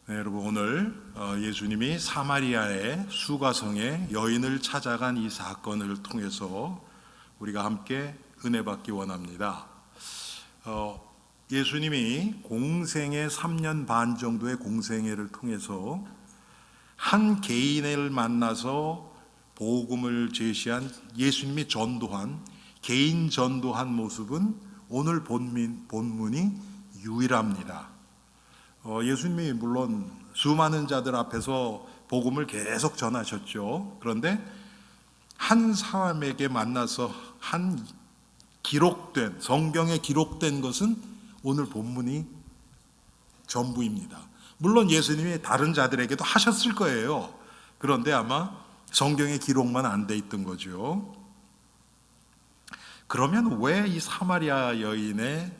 네, 여러분 오늘 예수님이 사마리아의 수가성에 여인을 찾아간 이 사건을 통해서 우리가 함께 은혜 받기 원합니다. 예수님이 공생애 3년 반 정도의 공생애를 통해서 한 개인을 만나서 복음을 제시한 예수님이 전도한 개인 전도한 모습은 오늘 본문이 유일합니다. 예수님이 물론 수많은 자들 앞에서 복음을 계속 전하셨죠. 그런데 한 사람에게 만나서 한 기록된 성경에 기록된 것은 오늘 본문이 전부입니다. 물론 예수님이 다른 자들에게도 하셨을 거예요. 그런데 아마 성경에 기록만 안 돼 있던 거죠. 그러면 왜 이 사마리아 여인의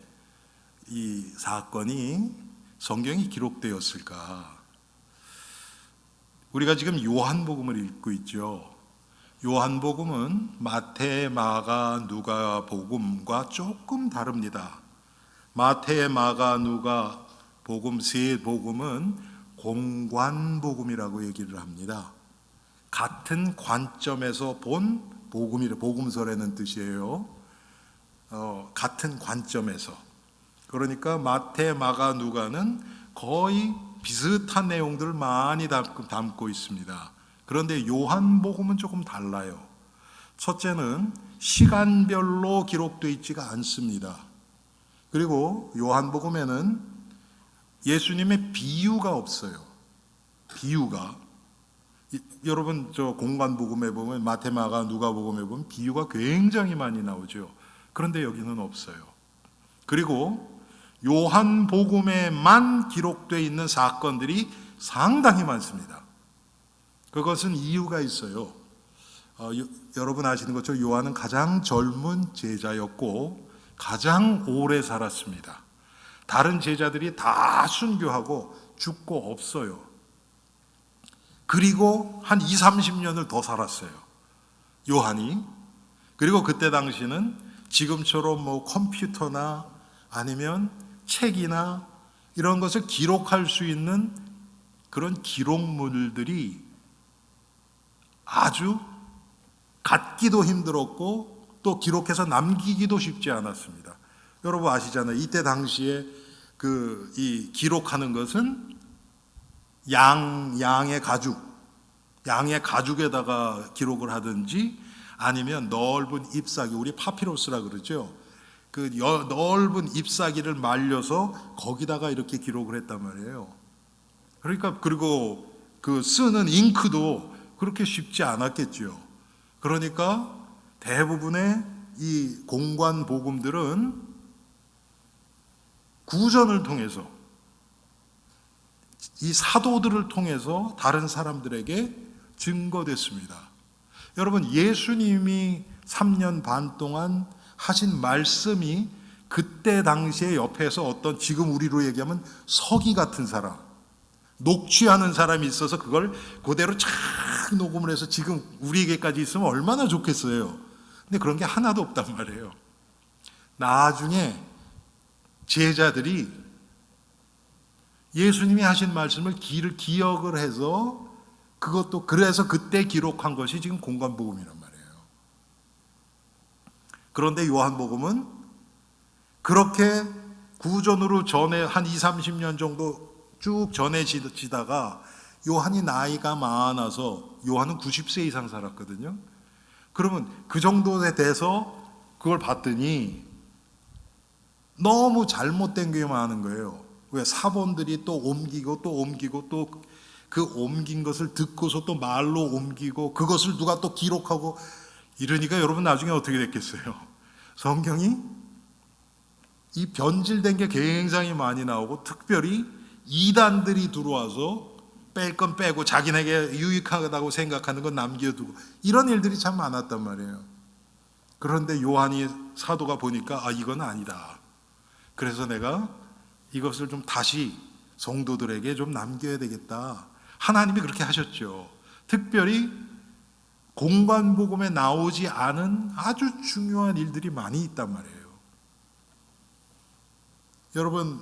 이 사건이 성경이 기록되었을까? 우리가 지금 요한복음을 읽고 있죠. 요한복음은 마태, 마가, 누가 복음과 조금 다릅니다. 마태, 마가, 누가 복음 세 복음은 공관복음이라고 얘기를 합니다. 같은 관점에서 본 복음이라 복음서라는 뜻이에요. 같은 관점에서. 그러니까 마태, 마가, 누가는 거의 비슷한 내용들을 많이 담고 있습니다. 그런데 요한복음은 조금 달라요. 첫째는 시간별로 기록되어 있지가 않습니다. 그리고 요한복음에는 예수님의 비유가 없어요. 비유가. 여러분 저 공관복음에 보면 마태, 마가, 누가복음에 보면 비유가 굉장히 많이 나오죠. 그런데 여기는 없어요. 그리고 요한복음에만 기록되어 있는 사건들이 상당히 많습니다. 그것은 이유가 있어요. 여러분 아시는 것처럼 요한은 가장 젊은 제자였고 가장 오래 살았습니다. 다른 제자들이 다 순교하고 죽고 없어요. 그리고 한 20-30년을 더 살았어요. 요한이. 그리고 그때 당시는 지금처럼 뭐 컴퓨터나 아니면 책이나 이런 것을 기록할 수 있는 그런 기록물들이 아주 갖기도 힘들었고 또 기록해서 남기기도 쉽지 않았습니다. 여러분 아시잖아요. 이때 당시에 이 기록하는 것은 양의 가죽에다가 기록을 하든지 아니면 넓은 잎사귀, 우리 파피루스라 그러죠. 그 넓은 잎사귀를 말려서 거기다가 이렇게 기록을 했단 말이에요. 그러니까 그리고 그 쓰는 잉크도 그렇게 쉽지 않았겠죠. 그러니까 대부분의 이 공관 복음들은 구전을 통해서 이 사도들을 통해서 다른 사람들에게 증거됐습니다. 여러분 예수님이 3년 반 동안 하신 말씀이 그때 당시에 옆에서 어떤 지금 우리로 얘기하면 서기 같은 사람, 녹취하는 사람이 있어서 그걸 그대로 쫙 녹음을 해서 지금 우리에게까지 있으면 얼마나 좋겠어요. 근데 그런 게 하나도 없단 말이에요. 나중에 제자들이 예수님이 하신 말씀을 기억을 해서 그것도 그래서 그때 기록한 것이 지금 공관복음이란 말이에요. 그런데 요한복음은 그렇게 구전으로 전에 한 20-30년 정도 쭉 전해지다가 요한이 나이가 많아서 요한은 90세 이상 살았거든요. 그러면 그 정도에 돼서 그걸 봤더니 너무 잘못된 게 많은 거예요. 왜 사본들이 또 옮기고 또 그 옮긴 것을 듣고서 또 말로 옮기고 그것을 누가 또 기록하고 이러니까 여러분 나중에 어떻게 됐겠어요? 성경이 이 변질된 게 굉장히 많이 나오고 특별히 이단들이 들어와서 뺄 건 빼고 자기네게 유익하다고 생각하는 건 남겨두고 이런 일들이 참 많았단 말이에요. 그런데 요한이 사도가 보니까 이건 아니다. 그래서 내가 이것을 좀 다시 성도들에게 좀 남겨야 되겠다. 하나님이 그렇게 하셨죠. 특별히 공관복음에 나오지 않은 아주 중요한 일들이 많이 있단 말이에요. 여러분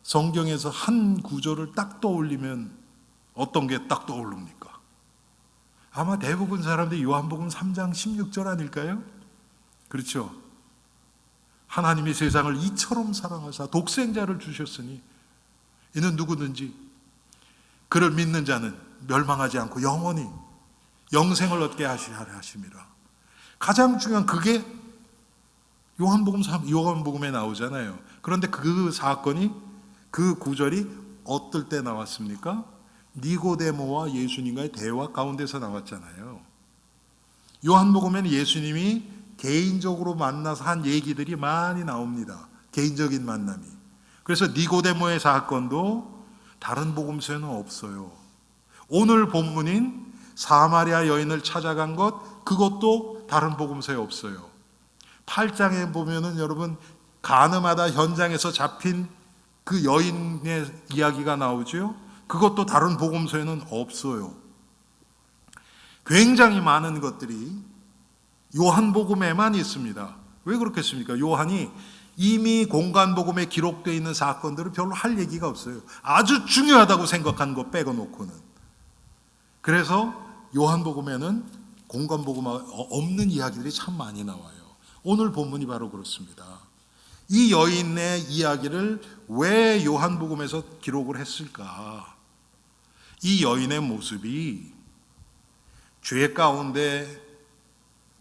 성경에서 한 구절을 딱 떠올리면 어떤 게 딱 떠오릅니까? 아마 대부분 사람들이 요한복음 3장 16절 아닐까요? 그렇죠. 하나님이 세상을 이처럼 사랑하사 독생자를 주셨으니 이는 누구든지 그를 믿는 자는 멸망하지 않고 영원히 영생을 얻게 하시라 하심이라. 가장 중요한 그게 요한복음에 나오잖아요. 그런데 그 사건이, 그 구절이 어떨 때 나왔습니까? 니고데모와 예수님과의 대화 가운데서 나왔잖아요. 요한복음에는 예수님이 개인적으로 만나서 한 얘기들이 많이 나옵니다. 개인적인 만남이. 그래서 니고데모의 사건도 다른 복음서에는 없어요. 오늘 본문인 사마리아 여인을 찾아간 것, 그것도 다른 복음서에 없어요. 8장에 보면은 여러분 가늠하다 현장에서 잡힌 그 여인의 이야기가 나오죠. 그것도 다른 복음서에는 없어요. 굉장히 많은 것들이 요한복음에만 있습니다. 왜 그렇겠습니까? 요한이 이미 공간복음에 기록되어 있는 사건들은 별로 할 얘기가 없어요. 아주 중요하다고 생각한 거 빼고 놓고는. 그래서 요한복음에는 공간복음 없는 이야기들이 참 많이 나와요. 오늘 본문이 바로 그렇습니다. 이 여인의 이야기를 왜 요한복음에서 기록을 했을까? 이 여인의 모습이 죄 가운데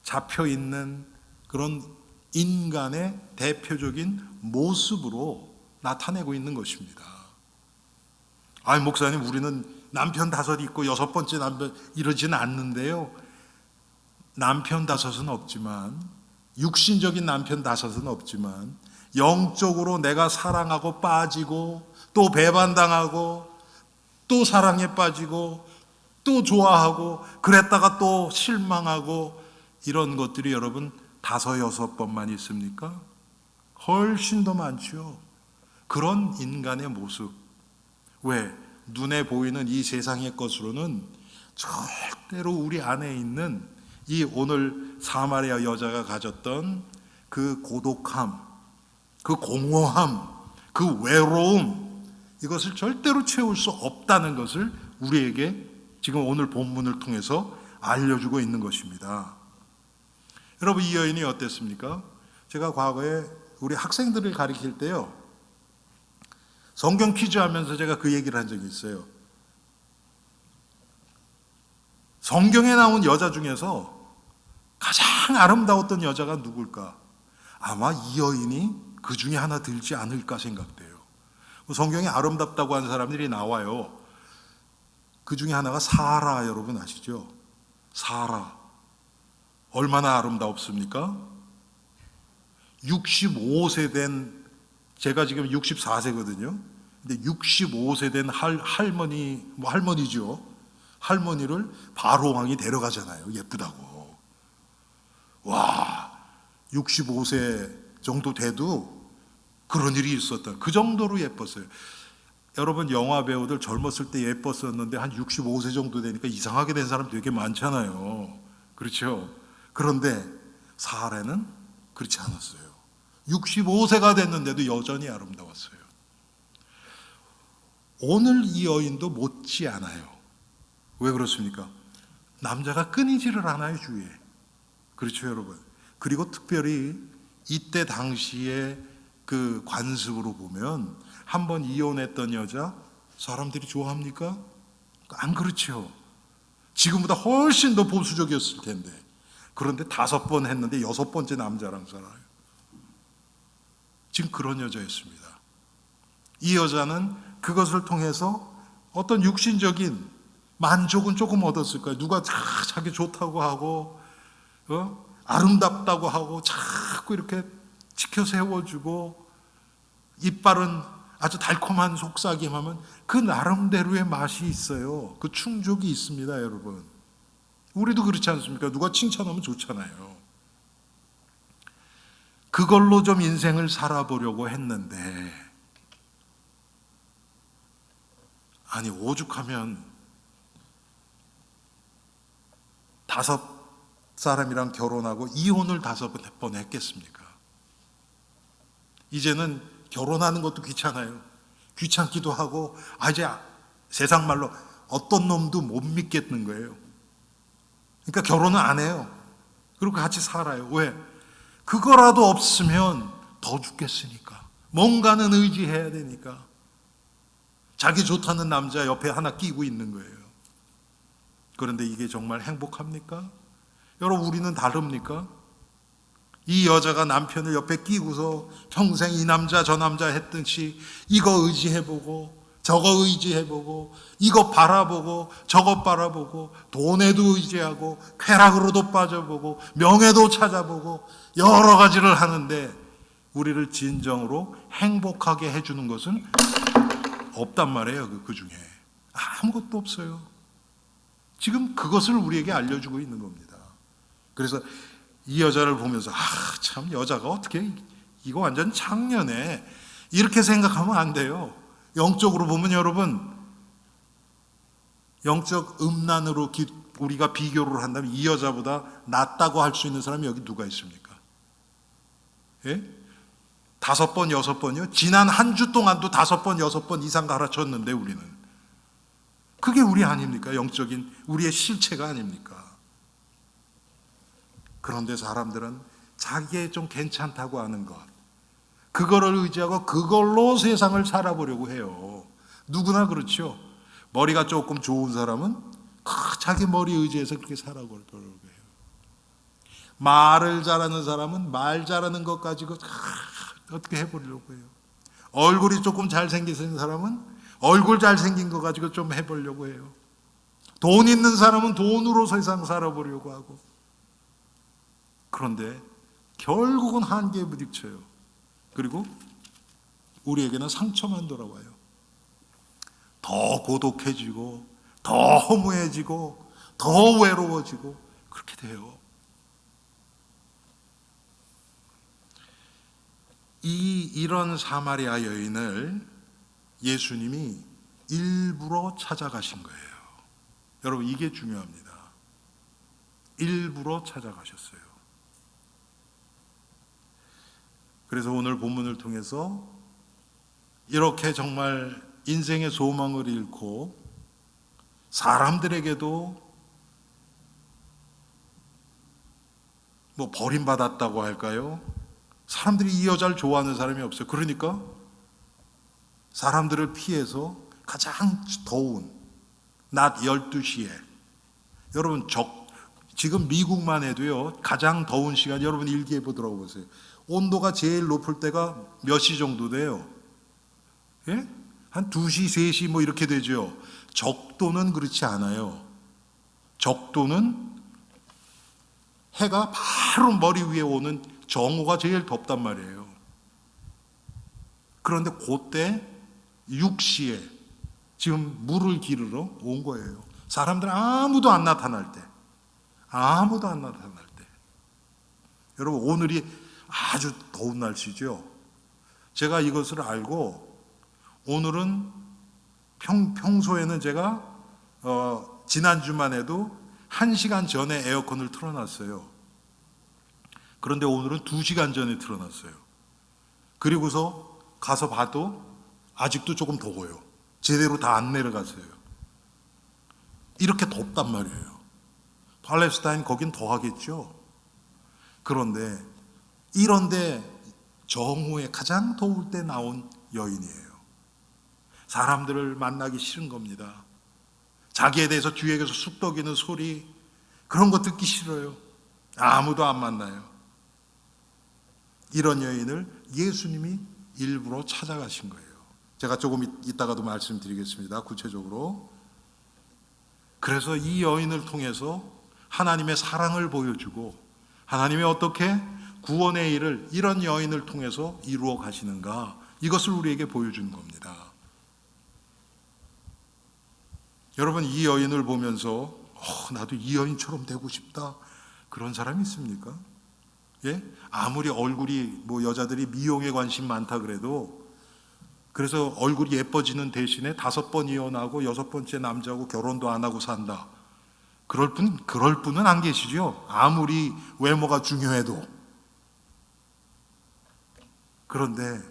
잡혀있는 그런 인간의 대표적인 모습으로 나타내고 있는 것입니다. 아니 목사님, 우리는 남편 5 있고 6번째 남편 이러지는 않는데요. 남편 5은 없지만, 육신적인 남편 5은 없지만 영적으로 내가 사랑하고 빠지고 또 배반당하고 또 사랑에 빠지고 또 좋아하고 그랬다가 또 실망하고 이런 것들이 여러분 5, 6번만 있습니까? 훨씬 더 많죠. 그런 인간의 모습. 왜? 눈에 보이는 이 세상의 것으로는 절대로 우리 안에 있는 이 오늘 사마리아 여자가 가졌던 그 고독함, 그 공허함, 그 외로움, 이것을 절대로 채울 수 없다는 것을 우리에게 지금 오늘 본문을 통해서 알려주고 있는 것입니다. 여러분, 이 여인이 어땠습니까? 제가 과거에 우리 학생들을 가르칠 때요, 성경 퀴즈 하면서 제가 그 얘기를 한 적이 있어요. 성경에 나온 여자 중에서 가장 아름다웠던 여자가 누굴까? 아마 이 여인이 그 중에 하나 들지 않을까 생각돼요. 성경에 아름답다고 하는 사람들이 나와요. 그 중에 하나가 사라, 여러분 아시죠? 사라. 얼마나 아름다웠습니까? 65세 된, 제가 지금 64세거든요. 근데 65세 된 할머니죠. 할머니를 바로 왕이 데려가잖아요. 예쁘다고. 와, 65세 정도 돼도 그런 일이 있었다. 그 정도로 예뻤어요. 여러분, 영화 배우들 젊었을 때 예뻤었는데 한 65세 정도 되니까 이상하게 된 사람 되게 많잖아요. 그렇죠? 그런데 사라는 그렇지 않았어요. 65세가 됐는데도 여전히 아름다웠어요. 오늘 이 여인도 못지 않아요. 왜 그렇습니까? 남자가 끊이지를 않아요, 주위에. 그렇죠, 여러분? 그리고 특별히 이때 당시에 그 관습으로 보면 한번 이혼했던 여자 사람들이 좋아합니까? 안 그렇죠. 지금보다 훨씬 더 보수적이었을 텐데. 그런데 5번 했는데 6번째 남자랑 살아요. 지금 그런 여자였습니다. 이 여자는 그것을 통해서 어떤 육신적인 만족은 조금 얻었을 거예요. 누가 자기 좋다고 하고 아름답다고 하고 자꾸 이렇게 지켜 세워주고 이빨은 아주 달콤한 속삭임하면 그 나름대로의 맛이 있어요. 그 충족이 있습니다, 여러분. 우리도 그렇지 않습니까? 누가 칭찬하면 좋잖아요. 그걸로 좀 인생을 살아보려고 했는데, 아니 오죽하면 5사람이랑 결혼하고 이혼을 5번 했겠습니까? 이제는 결혼하는 것도 귀찮아요. 귀찮기도 하고 이제 세상 말로 어떤 놈도 못 믿겠는 거예요. 그러니까 결혼은 안 해요. 그리고 같이 살아요. 왜? 그거라도 없으면 더 죽겠으니까. 뭔가는 의지해야 되니까. 자기 좋다는 남자 옆에 하나 끼고 있는 거예요. 그런데 이게 정말 행복합니까? 여러분, 우리는 다릅니까? 이 여자가 남편을 옆에 끼고서 평생 이 남자 저 남자 했듯이 이거 의지해보고 저거 의지해보고 이거 바라보고 저거 바라보고 돈에도 의지하고 쾌락으로도 빠져보고 명예도 찾아보고 여러 가지를 하는데 우리를 진정으로 행복하게 해주는 것은 없단 말이에요. 그 중에 아무것도 없어요. 지금 그것을 우리에게 알려주고 있는 겁니다. 그래서 이 여자를 보면서 참 여자가 어떻게 이거 완전 창녀네 이렇게 생각하면 안 돼요. 영적으로 보면 여러분, 영적 음란으로 우리가 비교를 한다면 이 여자보다 낫다고 할 수 있는 사람이 여기 누가 있습니까? 예? 5번, 6번이요? 지난 한 주 동안도 5번, 6번 이상 가르쳤는데 우리는. 그게 우리 아닙니까? 영적인 우리의 실체가 아닙니까? 그런데 사람들은 자기의 좀 괜찮다고 하는 것, 그거를 의지하고 그걸로 세상을 살아보려고 해요. 누구나 그렇죠. 머리가 조금 좋은 사람은 자기 머리 의지해서 그렇게 살아보려고 해요. 말을 잘하는 사람은 말 잘하는 것 가지고 어떻게 해보려고 해요. 얼굴이 조금 잘생긴 사람은 얼굴 잘생긴 거 가지고 좀 해보려고 해요. 돈 있는 사람은 돈으로 세상 살아보려고 하고. 그런데 결국은 한계에 부딪혀요. 그리고 우리에게는 상처만 돌아와요. 더 고독해지고 더 허무해지고 더 외로워지고 그렇게 돼요. 이런 사마리아 여인을 예수님이 일부러 찾아가신 거예요. 여러분, 이게 중요합니다. 일부러 찾아가셨어요. 그래서 오늘 본문을 통해서 이렇게 정말 인생의 소망을 잃고 사람들에게도 버림받았다고 할까요? 사람들이 이 여자를 좋아하는 사람이 없어요. 그러니까 사람들을 피해서 가장 더운 낮 12시에, 여러분 지금 미국만 해도요, 가장 더운 시간, 여러분 일기예 보더라고 보세요. 온도가 제일 높을 때가 몇 시 정도 돼요? 예? 한 2시, 3시 이렇게 되죠. 적도는 그렇지 않아요. 적도는 해가 바로 머리 위에 오는 정오가 제일 덥단 말이에요. 그런데 그때 6시에 지금 물을 기르러 온 거예요. 사람들 아무도 안 나타날 때. 아무도 안 나타날 때. 여러분, 오늘이 아주 더운 날씨죠. 제가 이것을 알고 오늘은 평소에는 제가 지난주만 해도 1시간 전에 에어컨을 틀어놨어요. 그런데 오늘은 2시간 전에 틀어놨어요. 그리고서 가서 봐도 아직도 조금 더워요. 제대로 다 안 내려갔어요. 이렇게 덥단 말이에요. 팔레스타인 거긴 더하겠죠. 그런데 이런데 정오에 가장 더울 때 나온 여인이에요. 사람들을 만나기 싫은 겁니다. 자기에 대해서 뒤에서 쑥덕이는 소리, 그런 거 듣기 싫어요. 아무도 안 만나요. 이런 여인을 예수님이 일부러 찾아가신 거예요. 제가 조금 이따가도 말씀드리겠습니다. 구체적으로. 그래서 이 여인을 통해서 하나님의 사랑을 보여주고 하나님이 어떻게 구원의 일을 이런 여인을 통해서 이루어 가시는가, 이것을 우리에게 보여준 겁니다. 여러분, 이 여인을 보면서 나도 이 여인처럼 되고 싶다, 그런 사람이 있습니까? 예? 아무리 얼굴이 여자들이 미용에 관심 많다 그래도, 그래서 얼굴이 예뻐지는 대신에 5번 이혼하고 6번째 남자하고 결혼도 안 하고 산다, 그럴 분은 안 계시죠. 아무리 외모가 중요해도. 그런데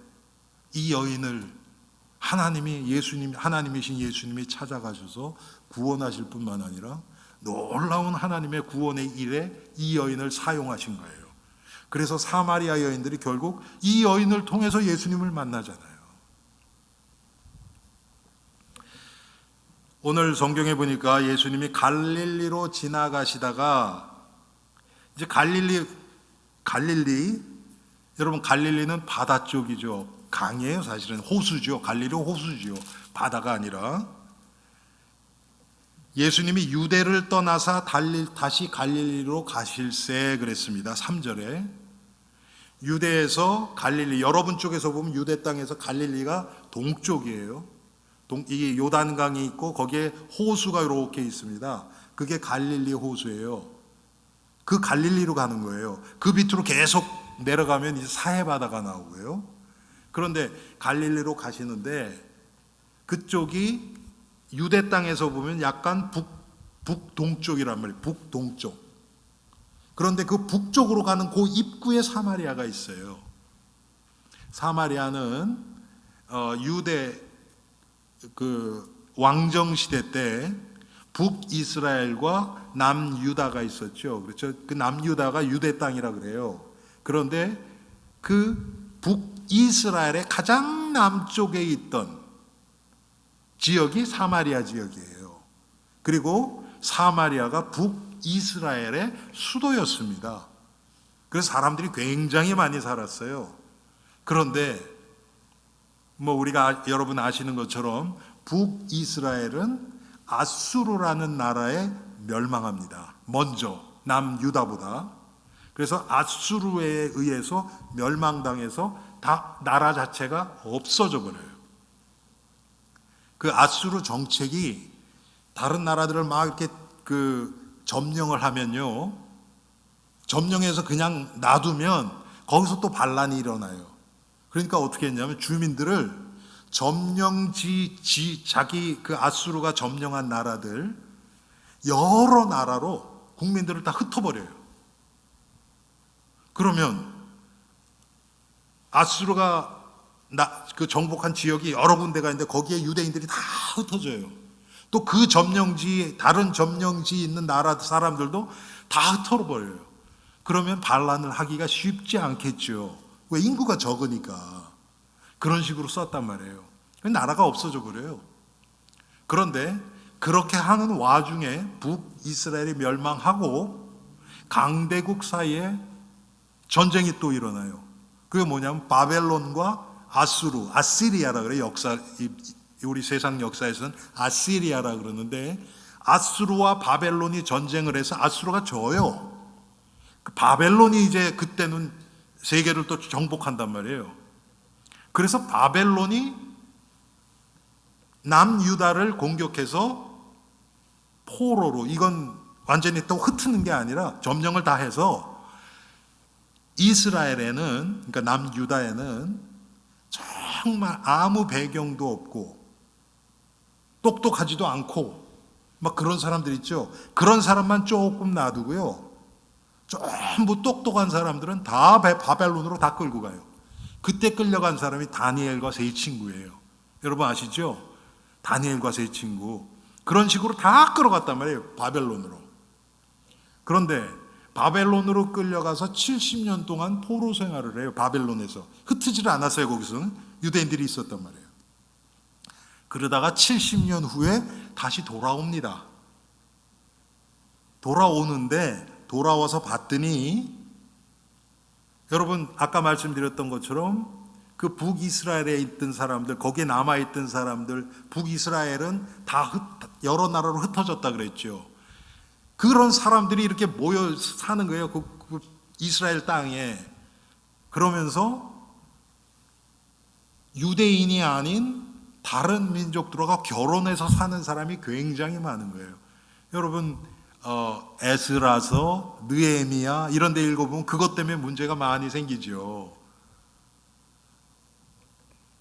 이 여인을 하나님이신 예수님이 찾아가셔서 구원하실 뿐만 아니라 놀라운 하나님의 구원의 일에 이 여인을 사용하신 거예요. 그래서 사마리아 여인들이 결국 이 여인을 통해서 예수님을 만나잖아요. 오늘 성경에 보니까 예수님이 갈릴리로 지나가시다가 이제 갈릴리 여러분, 갈릴리는 바다 쪽이죠. 강이에요. 사실은 호수죠. 갈릴리 호수죠. 바다가 아니라. 예수님이 유대를 떠나사 다시 갈릴리로 가실세 그랬습니다. 3절에 유대에서 갈릴리, 여러분 쪽에서 보면 유대 땅에서 갈릴리가 동쪽이에요. 이게 요단강이 있고 거기에 호수가 이렇게 있습니다. 그게 갈릴리 호수예요. 그 갈릴리로 가는 거예요. 그 밑으로 계속 내려가면 이제 사해바다가 나오고요. 그런데 갈릴리로 가시는데 그쪽이 유대 땅에서 보면 약간 북동쪽이란 말이에요. 북동쪽. 그런데 그 북쪽으로 가는 그 입구에 사마리아가 있어요. 사마리아는 유대 왕정 시대 때 북이스라엘과 남유다가 있었죠. 그렇죠? 그 남유다가 유대 땅이라 그래요. 그런데 그 북이스라엘의 가장 남쪽에 있던 지역이 사마리아 지역이에요. 그리고 사마리아가 북이스라엘의 수도였습니다. 그래서 사람들이 굉장히 많이 살았어요. 그런데 우리가 여러분 아시는 것처럼 북이스라엘은 아수르라는 나라에 멸망합니다. 먼저 남유다보다. 그래서 아수르에 의해서 멸망당해서 다 나라 자체가 없어져 버려요. 그 아수르 정책이 다른 나라들을 막 이렇게 점령을 하면요, 점령해서 그냥 놔두면 거기서 또 반란이 일어나요. 그러니까 어떻게 했냐면 주민들을 자기 그 아수르가 점령한 나라들 여러 나라로 국민들을 다 흩어버려요. 그러면 아수르가 그 정복한 지역이 여러 군데가 있는데 거기에 유대인들이 다 흩어져요. 또 그 다른 점령지 있는 나라 사람들도 다 흩어버려요. 그러면 반란을 하기가 쉽지 않겠죠. 왜? 인구가 적으니까. 그런 식으로 썼단 말이에요. 나라가 없어져 버려요. 그런데 그렇게 하는 와중에 북이스라엘이 멸망하고 강대국 사이에 전쟁이 또 일어나요. 그게 뭐냐면 바벨론과 아시리아라 그래요. 우리 세상 역사에서는 아시리아라 그러는데, 아수르와 바벨론이 전쟁을 해서 아수르가 져요. 바벨론이 이제 그때는 세계를 또 정복한단 말이에요. 그래서 바벨론이 남유다를 공격해서 포로로, 이건 완전히 또 흩트는 게 아니라 점령을 다 해서 이스라엘에는, 그러니까 남유다에는 정말 아무 배경도 없고 똑똑하지도 않고 막 그런 사람들 있죠. 그런 사람만 조금 놔두고요, 전부 똑똑한 사람들은 다 바벨론으로 다 끌고 가요. 그때 끌려간 사람이 다니엘과 세 친구예요. 여러분 아시죠? 다니엘과 세 친구. 그런 식으로 다 끌어갔단 말이에요, 바벨론으로. 그런데 바벨론으로 끌려가서 70년 동안 포로 생활을 해요. 바벨론에서 흩어지를 않았어요. 거기서는 유대인들이 있었단 말이에요. 그러다가 70년 후에 다시 돌아옵니다. 돌아와서 봤더니, 여러분 아까 말씀드렸던 것처럼 그 북이스라엘에 있던 사람들, 거기에 남아있던 사람들, 북이스라엘은 다 여러 나라로 흩어졌다 그랬죠. 그런 사람들이 이렇게 모여 사는 거예요, 그 이스라엘 땅에. 그러면서 유대인이 아닌 다른 민족들과 결혼해서 사는 사람이 굉장히 많은 거예요. 여러분 에스라서, 느헤미야 이런 데 읽어보면 그것 때문에 문제가 많이 생기죠.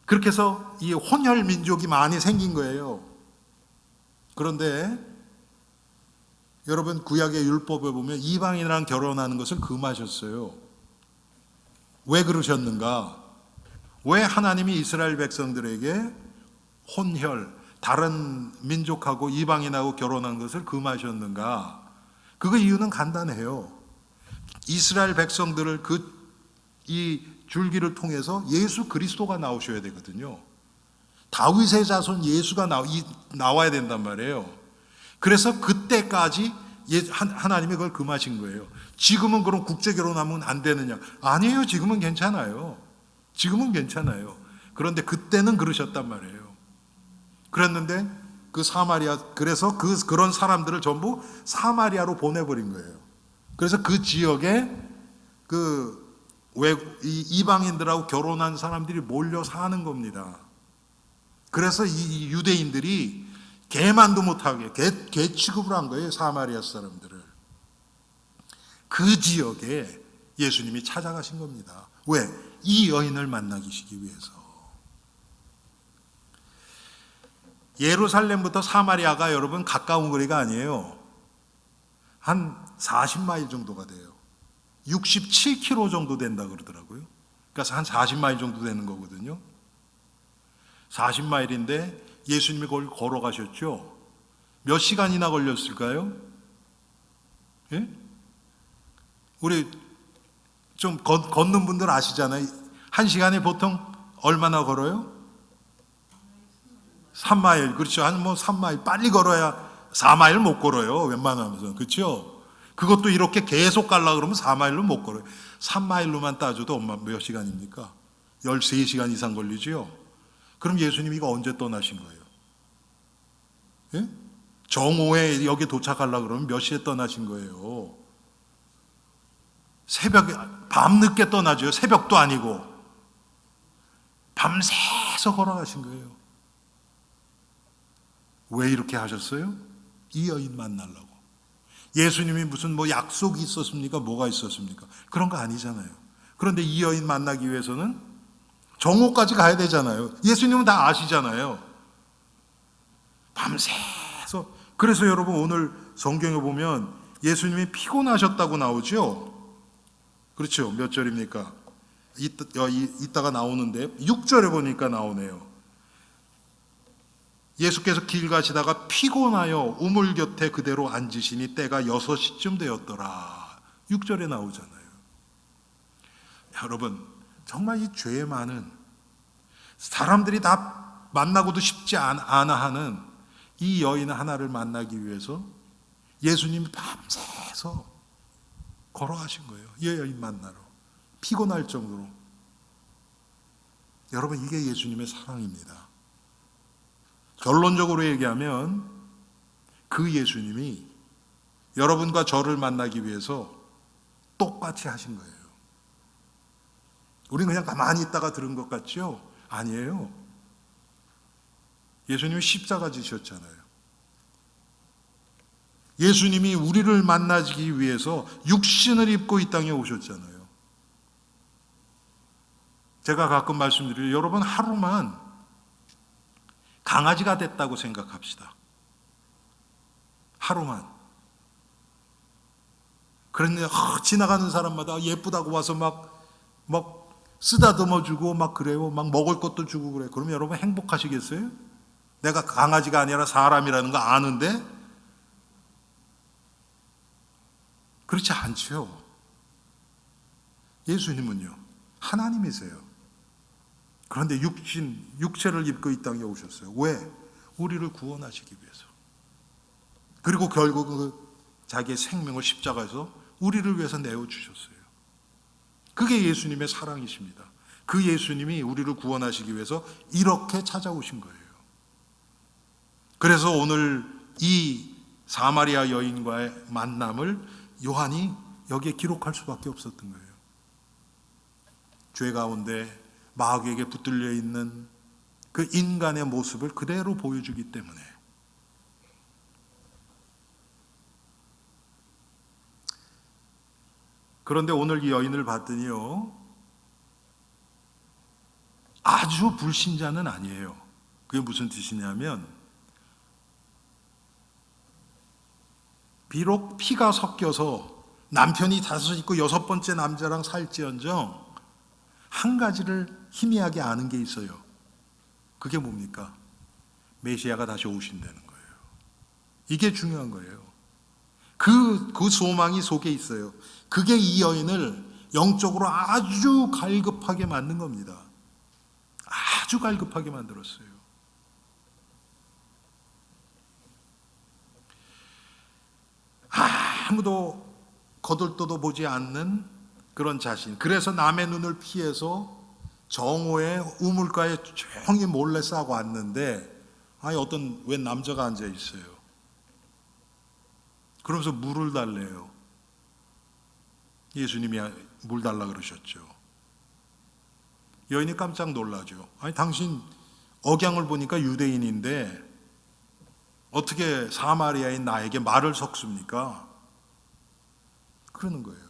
그렇게 해서 이 혼혈 민족이 많이 생긴 거예요. 그런데 여러분 구약의 율법에 보면 이방인이랑 결혼하는 것을 금하셨어요. 왜 그러셨는가? 왜 하나님이 이스라엘 백성들에게 혼혈, 다른 민족하고 이방인하고 결혼한 것을 금하셨는가? 그 이유는 간단해요. 이스라엘 백성들을 이 줄기를 통해서 예수 그리스도가 나오셔야 되거든요. 다윗의 자손 예수가 나와야 된단 말이에요. 그래서 그때까지 하나님이 그걸 금하신 거예요. 지금은 그럼 국제 결혼하면 안 되느냐? 아니에요. 지금은 괜찮아요. 지금은 괜찮아요. 그런데 그때는 그러셨단 말이에요. 그랬는데 그래서 그런 사람들을 전부 사마리아로 보내버린 거예요. 그래서 그 지역에 이방인들하고 결혼한 사람들이 몰려 사는 겁니다. 그래서 이 유대인들이 개만도 못하게 개 취급을 한 거예요. 사마리아 사람들을. 그 지역에 예수님이 찾아가신 겁니다. 왜? 이 여인을 만나시기 위해서. 예루살렘부터 사마리아가 여러분 가까운 거리가 아니에요. 한 40마일 정도가 돼요. 67km 정도 된다 그러더라고요. 그러니까 한 40마일 정도 되는 거거든요. 40마일인데 예수님이 그걸 걸어가셨죠. 몇 시간이나 걸렸을까요? 예? 우리 좀 걷는 분들 아시잖아요. 1시간에 보통 얼마나 걸어요? 3마일. 그렇죠. 한 3마일 빨리 걸어야 4마일 못 걸어요. 웬만하면서. 그렇죠? 그것도 이렇게 계속 가려고 그러면 4마일로 못 걸어요. 3마일로만 따져도 엄마 몇 시간입니까? 13시간 이상 걸리죠. 그럼 예수님이 이거 언제 떠나신 거예요? 예? 정오에 여기 도착하려고 그러면 몇 시에 떠나신 거예요? 새벽에, 밤늦게 떠나죠. 새벽도 아니고. 밤새서 걸어가신 거예요. 왜 이렇게 하셨어요? 이 여인 만나려고. 예수님이 무슨 약속이 있었습니까? 뭐가 있었습니까? 그런 거 아니잖아요. 그런데 이 여인 만나기 위해서는 정오까지 가야 되잖아요. 예수님은 다 아시잖아요. 밤새서. 그래서 여러분 오늘 성경에 보면 예수님이 피곤하셨다고 나오죠. 그렇죠. 몇 절입니까? 이따가 나오는데 6절에 보니까 나오네요. 예수께서 길 가시다가 피곤하여 우물 곁에 그대로 앉으시니 때가 6시쯤 되었더라. 6절에 나오잖아요. 여러분 정말 이 죄 많은 사람들이 다 만나고도 싶지 않아 하는 이 여인 하나를 만나기 위해서 예수님이 밤새서 걸어가신 거예요. 이 여인 만나러. 피곤할 정도로. 여러분 이게 예수님의 사랑입니다. 결론적으로 얘기하면 그 예수님이 여러분과 저를 만나기 위해서 똑같이 하신 거예요. 우리는 그냥 가만히 있다가 들은 것 같죠? 아니에요. 예수님이 십자가 지셨잖아요. 예수님이 우리를 만나기 위해서 육신을 입고 이 땅에 오셨잖아요. 제가 가끔 말씀드려요. 여러분 하루만 강아지가 됐다고 생각합시다. 하루만. 그런데 지나가는 사람마다 예쁘다고 와서 막 쓰다듬어 주고 막 그래요. 막 먹을 것도 주고 그래요. 그러면 여러분 행복하시겠어요? 내가 강아지가 아니라 사람이라는 거 아는데? 그렇지 않죠. 예수님은요, 하나님이세요. 그런데 육체를 입고 이 땅에 오셨어요. 왜? 우리를 구원하시기 위해서. 그리고 결국 자기의 생명을 십자가에서 우리를 위해서 내어주셨어요. 그게 예수님의 사랑이십니다. 그 예수님이 우리를 구원하시기 위해서 이렇게 찾아오신 거예요. 그래서 오늘 이 사마리아 여인과의 만남을 요한이 여기에 기록할 수밖에 없었던 거예요. 죄 가운데 마귀에게 붙들려 있는 그 인간의 모습을 그대로 보여주기 때문에. 그런데 오늘 이 여인을 봤더니요, 아주 불신자는 아니에요. 그게 무슨 뜻이냐면, 비록 피가 섞여서 남편이 5 있고 6번째 남자랑 살지언정 한 가지를 희미하게 아는 게 있어요. 그게 뭡니까? 메시아가 다시 오신다는 거예요. 이게 중요한 거예요. 그 소망이 속에 있어요. 그게 이 여인을 영적으로 아주 갈급하게 만든 겁니다. 아주 갈급하게 만들었어요. 아무도 거들떠도 보지 않는 그런 자신. 그래서 남의 눈을 피해서 정오에 우물가에 조용히 몰래 싸고 왔는데, 어떤 웬 남자가 앉아 있어요. 그러면서 물을 달래요. 예수님이 물 달라 그러셨죠. 여인이 깜짝 놀라죠. 당신 억양을 보니까 유대인인데 어떻게 사마리아인 나에게 말을 섞습니까? 그러는 거예요.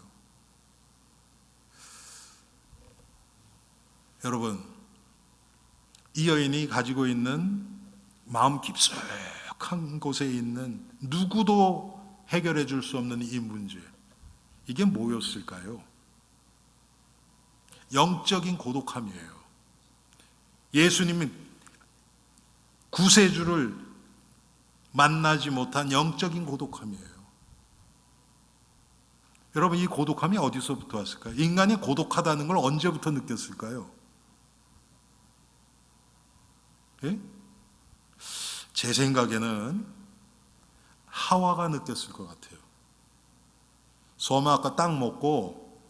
여러분, 이 여인이 가지고 있는 마음 깊숙한 곳에 있는 누구도 해결해 줄 수 없는 이 문제, 이게 뭐였을까요? 영적인 고독함이에요. 예수님은 구세주를 만나지 못한 영적인 고독함이에요. 여러분, 이 고독함이 어디서부터 왔을까요? 인간이 고독하다는 걸 언제부터 느꼈을까요? 예? 제 생각에는 하와가 느꼈을 것 같아요. 소마 딱 먹고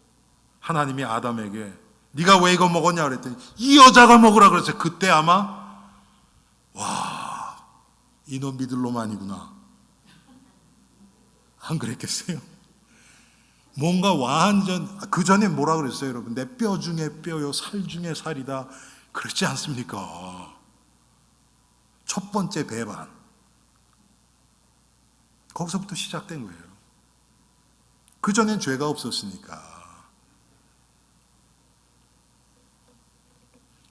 하나님이 아담에게 네가 왜 이거 먹었냐 그랬더니 이 여자가 먹으라 그랬어요. 그때 아마 이놈 믿을 놈 아니구나, 안 그랬겠어요? 뭔가 완전, 그 전에 뭐라 그랬어요 여러분? 내 뼈 중에 뼈요 살 중에 살이다 그랬지 않습니까? 첫 번째 배반, 거기서부터 시작된 거예요. 그 전엔 죄가 없었으니까.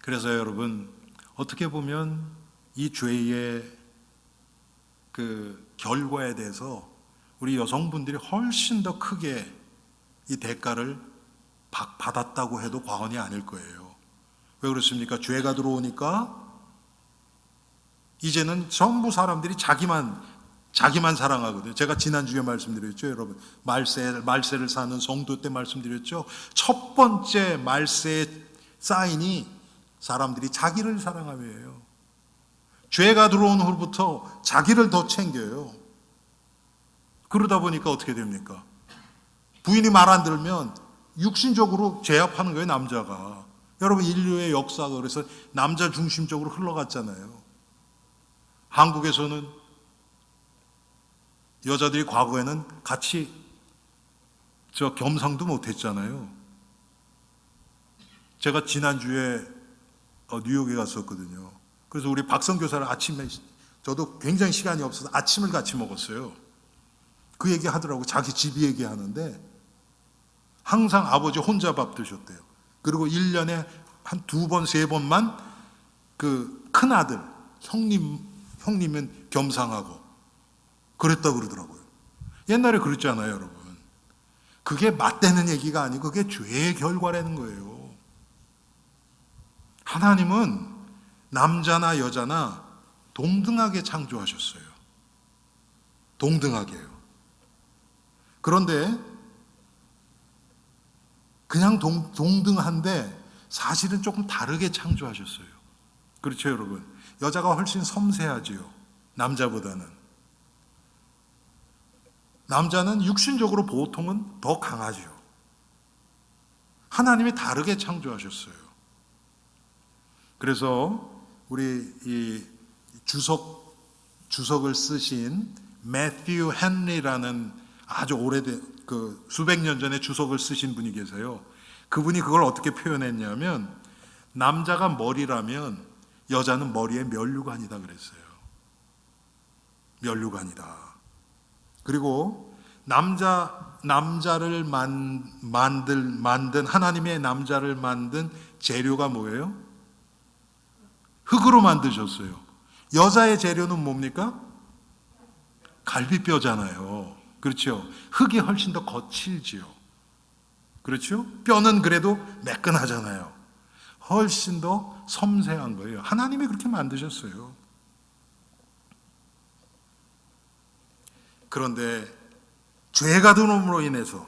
그래서 여러분, 어떻게 보면 이 죄의 그 결과에 대해서 우리 여성분들이 훨씬 더 크게 이 대가를 받았다고 해도 과언이 아닐 거예요. 왜 그렇습니까? 죄가 들어오니까 이제는 전부 사람들이 자기만 사랑하거든요. 제가 지난주에 말씀드렸죠, 여러분. 말세를 사는 성도 때 말씀드렸죠. 첫 번째 말세의 사인이 사람들이 자기를 사랑함이에요. 죄가 들어온 후부터 자기를 더 챙겨요. 그러다 보니까 어떻게 됩니까? 부인이 말 안 들으면 육신적으로 제압하는 거예요, 남자가. 여러분, 인류의 역사가 그래서 남자 중심적으로 흘러갔잖아요. 한국에서는 여자들이 과거에는 같이 겸상도 못했잖아요. 제가 지난주에 뉴욕에 갔었거든요. 그래서 우리 박성 교사를 아침에, 저도 굉장히 시간이 없어서 아침을 같이 먹었어요. 그 얘기 하더라고. 자기 집 얘기하는데 항상 아버지 혼자 밥 드셨대요. 그리고 1년에 한 2번, 3번만 그 큰아들, 형님은 겸상하고 그랬다고 그러더라고요. 옛날에 그랬잖아요, 여러분. 그게 맞대는 얘기가 아니고 그게 죄의 결과라는 거예요. 하나님은 남자나 여자나 동등하게 창조하셨어요. 동등하게요. 그런데 그냥 동등한데 사실은 조금 다르게 창조하셨어요. 그렇죠, 여러분? 여자가 훨씬 섬세하지요, 남자보다는. 남자는 육신적으로 보통은 더 강하죠. 하나님이 다르게 창조하셨어요. 그래서 우리 이 주석을 쓰신 매튜 헨리라는 아주 오래된 수백 년 전에 주석을 쓰신 분이 계세요. 그분이 그걸 어떻게 표현했냐면 남자가 머리라면 여자는 머리에 면류관이다 그랬어요. 면류관이다. 그리고 남자를 만든 하나님의 남자를 만든 재료가 뭐예요? 흙으로 만드셨어요. 여자의 재료는 뭡니까? 갈비뼈잖아요. 그렇죠? 흙이 훨씬 더 거칠지요. 그렇죠? 뼈는 그래도 매끈하잖아요. 훨씬 더 섬세한 거예요. 하나님이 그렇게 만드셨어요. 그런데 죄가 들어옴으로 인해서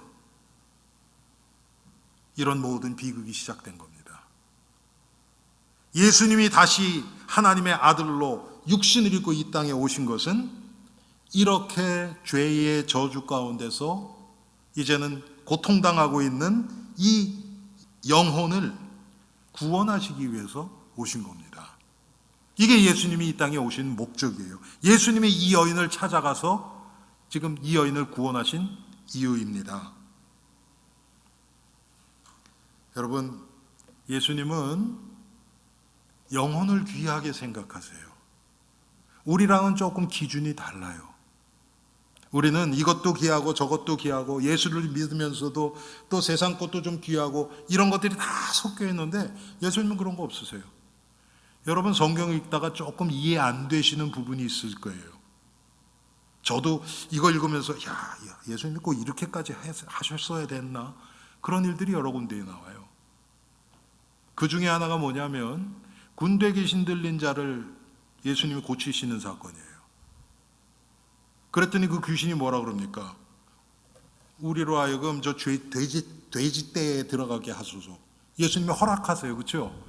이런 모든 비극이 시작된 겁니다. 예수님이 다시 하나님의 아들로 육신을 입고 이 땅에 오신 것은 이렇게 죄의 저주 가운데서 이제는 고통당하고 있는 이 영혼을 구원하시기 위해서 오신 겁니다. 이게 예수님이 이 땅에 오신 목적이에요. 예수님이 이 여인을 찾아가서 지금 이 여인을 구원하신 이유입니다. 여러분, 예수님은 영혼을 귀하게 생각하세요. 우리랑은 조금 기준이 달라요. 우리는 이것도 귀하고 저것도 귀하고 예수를 믿으면서도 또 세상 것도 좀 귀하고 이런 것들이 다 섞여 있는데 예수님은 그런 거 없으세요. 여러분, 성경을 읽다가 조금 이해 안 되시는 부분이 있을 거예요. 저도 이거 읽으면서 예수님이 꼭 이렇게까지 하셨어야 됐나? 그런 일들이 여러 군데에 나와요. 그 중에 하나가 뭐냐면 군대 귀신 들린 자를 예수님이 고치시는 사건이에요. 그랬더니 그 귀신이 뭐라 그럽니까? 우리로 하여금 저 돼지 떼에 들어가게 하소서. 예수님이 허락하세요. 그렇죠?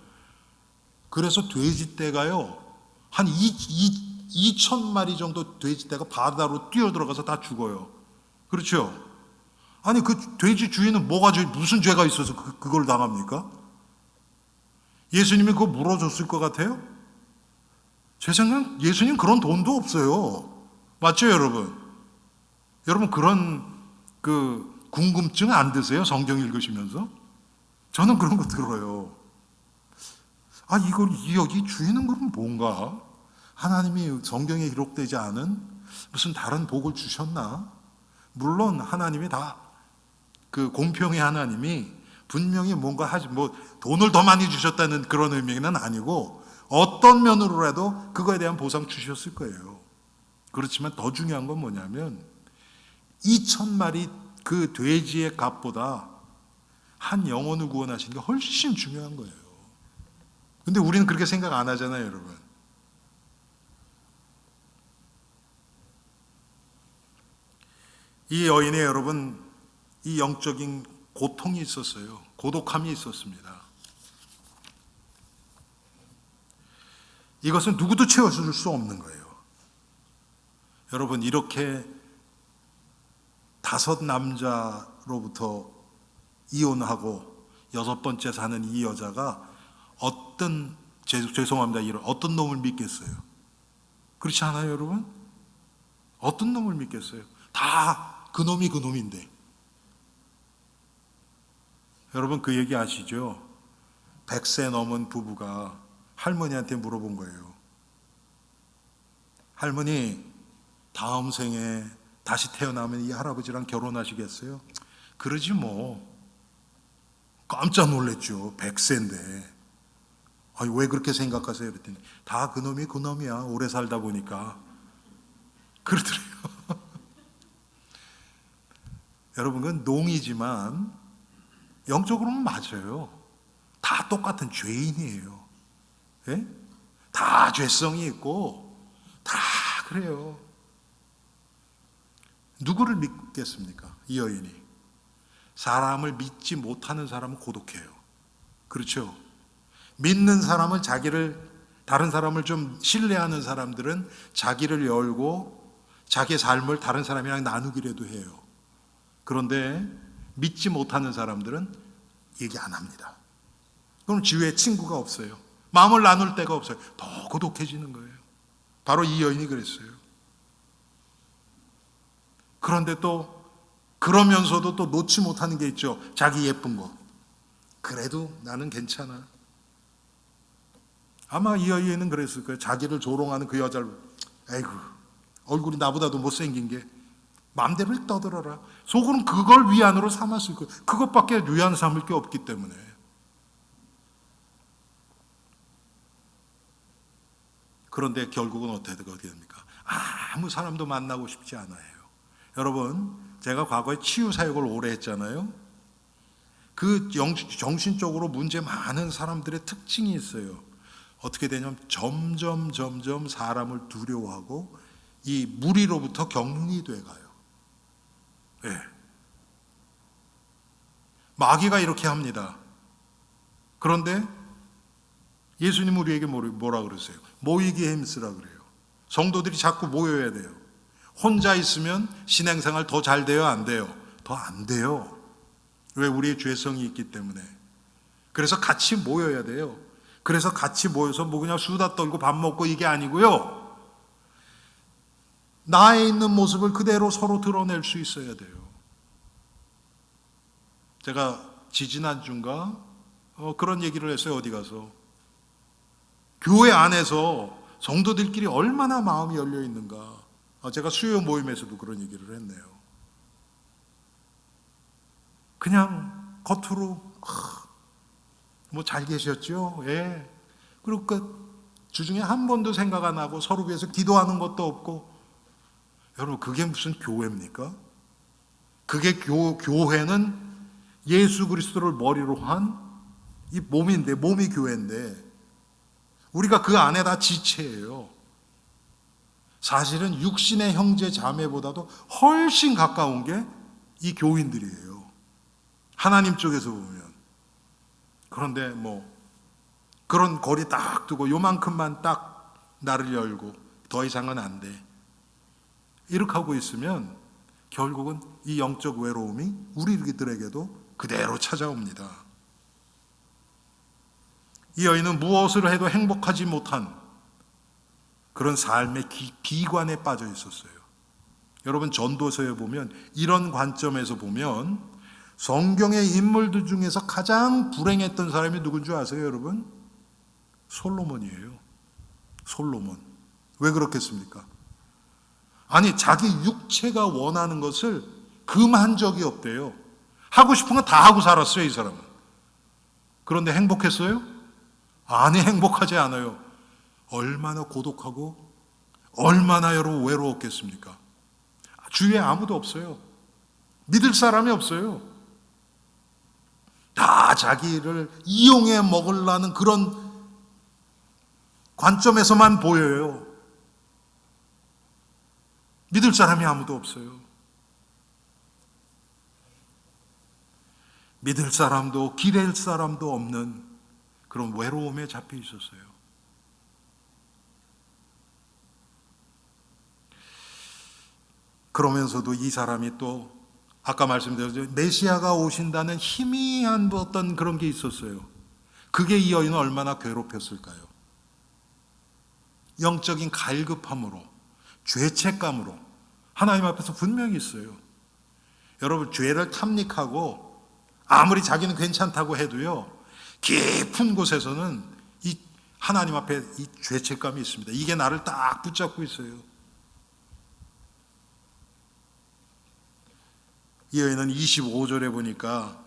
그래서 돼지 떼가요 한 2,000마리 정도 돼지 떼가 바다로 뛰어들어가서 다 죽어요. 그렇죠? 아니 그 돼지 주인은 무슨 죄가 있어서 그걸 당합니까? 예수님이 그거 물어줬을 것 같아요? 제 생각엔 예수님 그런 돈도 없어요. 맞죠, 여러분? 여러분 그런 궁금증 안 드세요? 성경 읽으시면서? 저는 그런 거 들어요. 여기 주인은 그럼 뭔가? 하나님이 성경에 기록되지 않은 무슨 다른 복을 주셨나? 물론 하나님이 다 공평의 하나님이 분명히 뭔가 돈을 더 많이 주셨다는 그런 의미는 아니고 어떤 면으로라도 그거에 대한 보상 주셨을 거예요. 그렇지만 더 중요한 건 뭐냐면 2,000마리 그 돼지의 값보다 한 영혼을 구원하시는 게 훨씬 중요한 거예요. 근데 우리는 그렇게 생각 안 하잖아요, 여러분. 이 여인의 여러분, 이 영적인 고통이 있었어요. 고독함이 있었습니다. 이것은 누구도 채워줄 수 없는 거예요. 여러분, 이렇게 5 남자로부터 이혼하고 6번째 사는 이 여자가 어떤 놈을 믿겠어요? 그렇지 않아요, 여러분? 어떤 놈을 믿겠어요? 다 그 놈인데. 여러분 그 얘기 아시죠? 100세 넘은 부부가 할머니한테 물어본 거예요. 할머니, 다음 생에 다시 태어나면 이 할아버지랑 결혼하시겠어요? 그러지 뭐. 깜짝 놀랐죠. 100세인데. 왜 그렇게 생각하세요? 그랬더니 다 그놈이야. 오래 살다 보니까. 그러더래요. 여러분 그건 농이지만 영적으로는 맞아요. 다 똑같은 죄인이에요. 예? 다 죄성이 있고 다 그래요. 누구를 믿겠습니까? 이 여인이. 사람을 믿지 못하는 사람은 고독해요. 그렇죠? 믿는 사람은 다른 사람을 좀 신뢰하는 사람들은 자기를 열고 자기의 삶을 다른 사람이랑 나누기라도 해요. 그런데 믿지 못하는 사람들은 얘기 안 합니다. 그럼 주위에 친구가 없어요. 마음을 나눌 데가 없어요. 더 고독해지는 거예요. 바로 이 여인이 그랬어요. 그런데 또 그러면서도 또 놓지 못하는 게 있죠. 자기 예쁜 거. 그래도 나는 괜찮아. 아마 이 여인은 그랬을 거예요. 자기를 조롱하는 그 여자를 에이구 얼굴이 나보다도 못생긴 게 마음대로 떠들어라. 속으로는 그걸 위안으로 삼았을 거예요. 그것밖에 위안 삼을 게 없기 때문에. 그런데 결국은 어떻게 됩니까? 아무 사람도 만나고 싶지 않아요. 여러분, 제가 과거에 치유 사역을 오래 했잖아요. 그 정신적으로 문제 많은 사람들의 특징이 있어요. 어떻게 되냐면 점점 사람을 두려워하고 이 무리로부터 격리돼 가요. 예. 마귀가 이렇게 합니다. 그런데 예수님 우리에게 뭐라 그러세요? 모이기에 힘쓰라 그래요. 성도들이 자꾸 모여야 돼요. 혼자 있으면 신앙생활 더 잘 돼요? 안 돼요? 더 안 돼요. 왜? 우리의 죄성이 있기 때문에. 그래서 같이 모여야 돼요. 그래서 같이 모여서 뭐 그냥 수다 떨고 밥 먹고 이게 아니고요. 나에 있는 모습을 그대로 서로 드러낼 수 있어야 돼요. 제가 지지난주인가 그런 얘기를 했어요. 어디 가서. 교회 안에서 성도들끼리 얼마나 마음이 열려 있는가. 제가 수요 모임에서도 그런 얘기를 했네요. 그냥 겉으로 뭐 잘 계셨죠? 예. 그리고 주중에 한 번도 생각 안 하고 서로 위해서 기도하는 것도 없고. 여러분, 그게 무슨 교회입니까? 그게 교회는 예수 그리스도를 머리로 한 이 몸인데, 몸이 교회인데 우리가 그 안에 다 지체예요. 사실은 육신의 형제 자매보다도 훨씬 가까운 게 이 교인들이에요. 하나님 쪽에서 보면. 그런데 뭐 그런 거리 딱 두고 요만큼만 딱 나를 열고 더 이상은 안 돼. 이렇게 하고 있으면 결국은 이 영적 외로움이 우리들에게도 그대로 찾아옵니다. 이 여인은 무엇을 해도 행복하지 못한 그런 삶의 비관에 빠져 있었어요. 여러분, 전도서에 보면 이런 관점에서 보면 성경의 인물들 중에서 가장 불행했던 사람이 누군 줄 아세요, 여러분? 솔로몬이에요. 솔로몬. 왜 그렇겠습니까? 아니, 자기 육체가 원하는 것을 금한 적이 없대요. 하고 싶은 건 다 하고 살았어요, 이 사람은. 그런데 행복했어요? 아니, 행복하지 않아요. 얼마나 고독하고 얼마나 여러분 외로웠겠습니까? 주위에 아무도 없어요. 믿을 사람이 없어요. 다 자기를 이용해 먹으려는 그런 관점에서만 보여요. 믿을 사람이 아무도 없어요. 믿을 사람도 기댈 사람도 없는 그런 외로움에 잡혀 있었어요. 그러면서도 이 사람이 또 아까 말씀드렸죠. 메시아가 오신다는 희미한 어떤 그런 게 있었어요. 그게 이 여인을 얼마나 괴롭혔을까요? 영적인 갈급함으로, 죄책감으로 하나님 앞에서 분명히 있어요. 여러분, 죄를 탐닉하고 아무리 자기는 괜찮다고 해도요, 깊은 곳에서는 이 하나님 앞에 이 죄책감이 있습니다. 이게 나를 딱 붙잡고 있어요. 이 여인은 25절에 보니까